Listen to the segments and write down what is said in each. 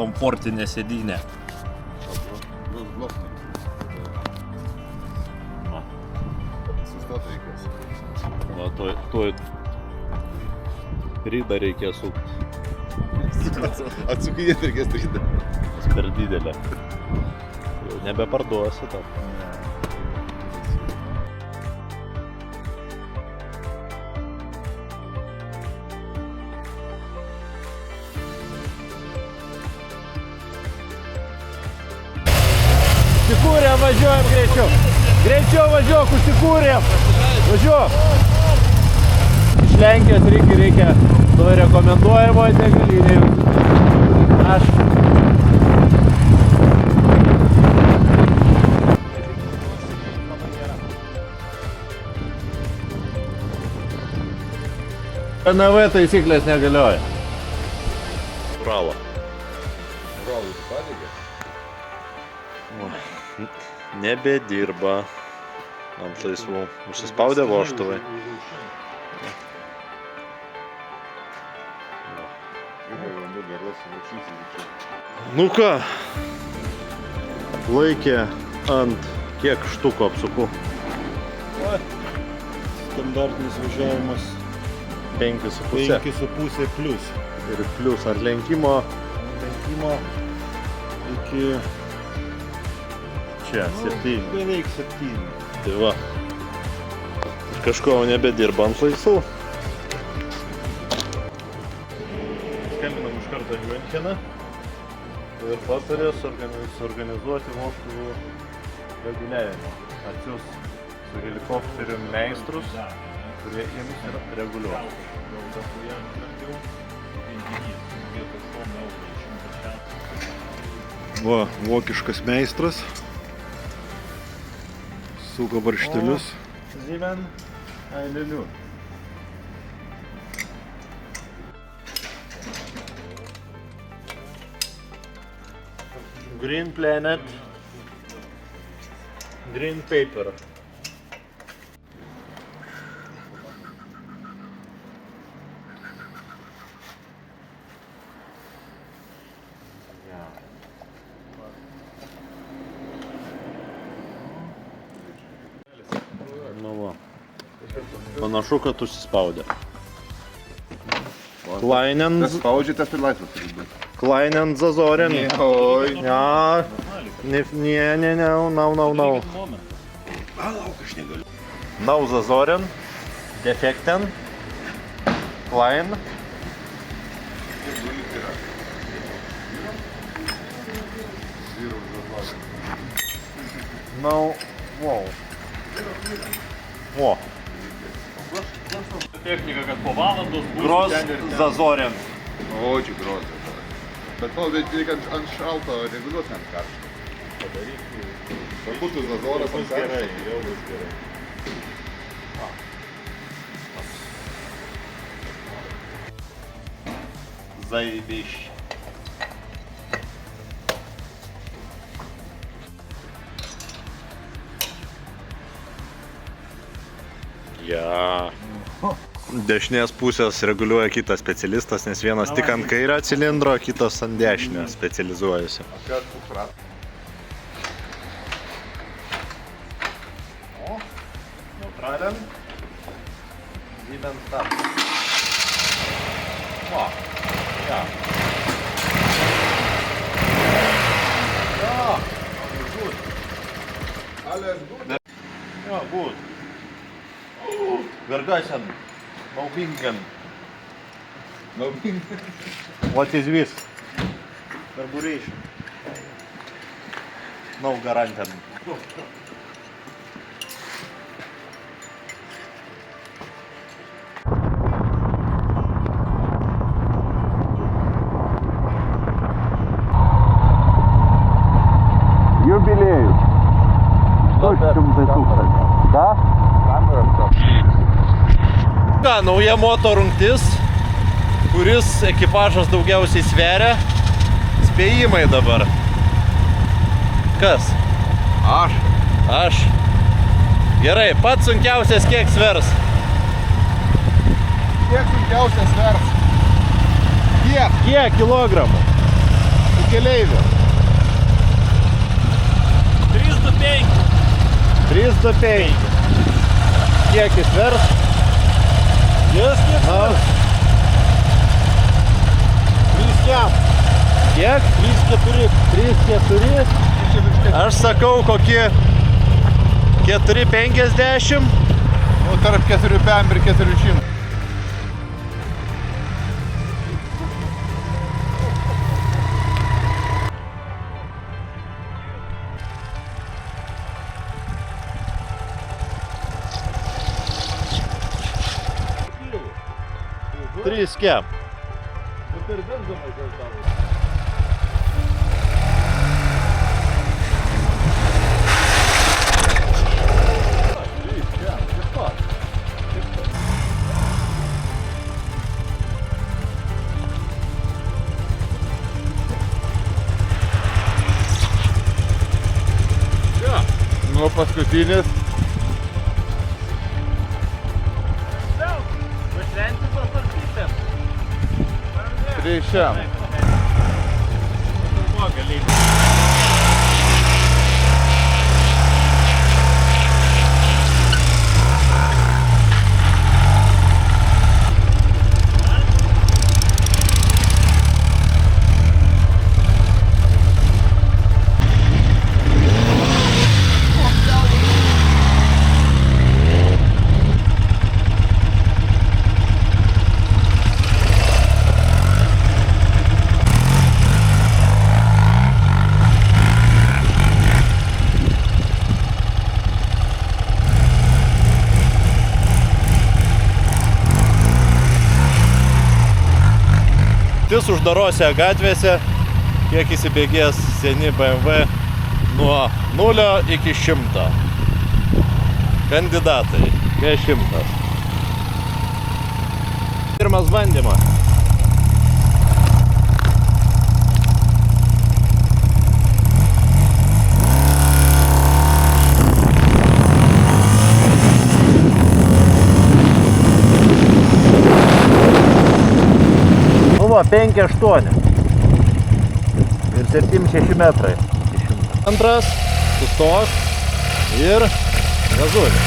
komfortinė sėdynė. Sustot reikės. Va, tuoj rydą reikės sukti. Atsukinėt reikės rydą. Per didelė. Jau nebeparduosi to. Užsikūrėm, važiuojam greičiau. Greičiau važiuok, užsikūrėm. Važiuok. Iš Lenkijos reikia to rekomenduojamoje degalinėje. Aš. NV taisyklės negalioja. Uralo. Uralui tu padėgė? Nebedirba ant laisvų. Užsispaudė vožtuvai. Nu ką, laikė ant kiek štukų apsukų? Standartinis važiavimas 5,5 plius. Ir plius ant lenkimo Iki čia 7. beveik 7. Tai va. Kažko nebedirba ant laisvų. Skambinam iš karto į Müncheną ir patarė suorganizuoti vožtuvų reguliavimą. Atsiųs su helikopteriu meistrus, kurie ims ir reguliuos. Va, vokiškas meistras. Suka barštelius. Sieben Eilelių. Green Planet, Green Paper. Nu va. Panašu, kad užsispaudė. Tas spaudžia, tas ir laisvas turi būti. Kleinen Zazoren. Oi. Ja, no. Palauk, aš negaliu. Now Zazoren, Defekten, Klein. Now, wow. O. Technika, kad po valandos bus Gros Zazoren. O, čia grozė. Bet reikia ant šalto reguliuoti ant karšto. Padaryti. Pakutų Zazoras ant karšto. Jau bus gerai. Zajebiš. Ja. Dešinės pusės reguliuoja kitas specialistas, nes vienas tik ant kairio cilindro, kitas ant dešinio specializuojasi. O, neutralian. Sieben Start. O, ja. Ja, alles gut. Alles gut. Ja, gut. Vergessen. No Binken. No Binken. What is this? Carburation. No гарантия. Юбилею. 100 тūkstančių. Да? Ką, nauja moto rungtis, kuris ekipažas daugiausiai sveria. Spėjimai dabar. Kas? Aš. Aš. Gerai, pats sunkiausias kiek svers? Kiek sunkiausias svers? Kiek? Kiek kilogramų? keleivių? 325. 325. Kiek jis vers? Jis kiek? Na, 3-4. kiek? 3-4. 3-4. Aš sakau kokie 450. Nu, tarp 4,5 ir 400. Trys kem. Nu, paskutinis. Pašventi pasarkytėm. 300. Buvo galimybė. Tis uždarose gatvėse, kiek įsibėgės seni BMW nuo 0 iki 100. Kandidatai, be 100. Pirmas bandymas. Buvo 5-8 ir 7-6 metrai. Antras, sustos ir gazuoja.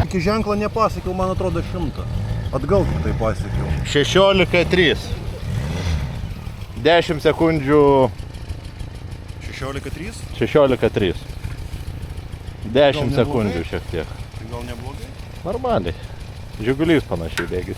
Iki ženklo nepasiekiau, man atrodo 100. Atgal tik tai pasiekiau. 16-3. 10 sekundžių. 16,3? 16-3. 10 neblogai? sekundžių šiek tiek. Tai gal neblogai? Normaliai. Žigulys panašiai bėgis.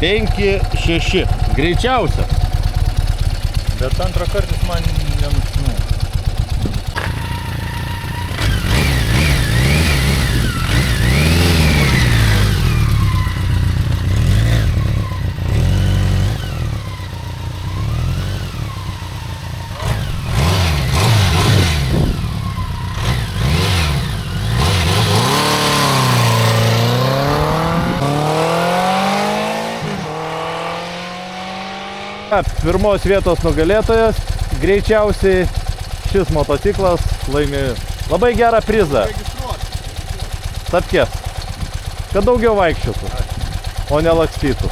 Penki, 6. Greičiausia. Bet antrą kartą man nenusinau. Pirmos vietos nugalėtojas, greičiausiai šis motociklas laimi labai gerą prizą. Tapkės, kad daugiau vaikščiotų, o nelakstytų.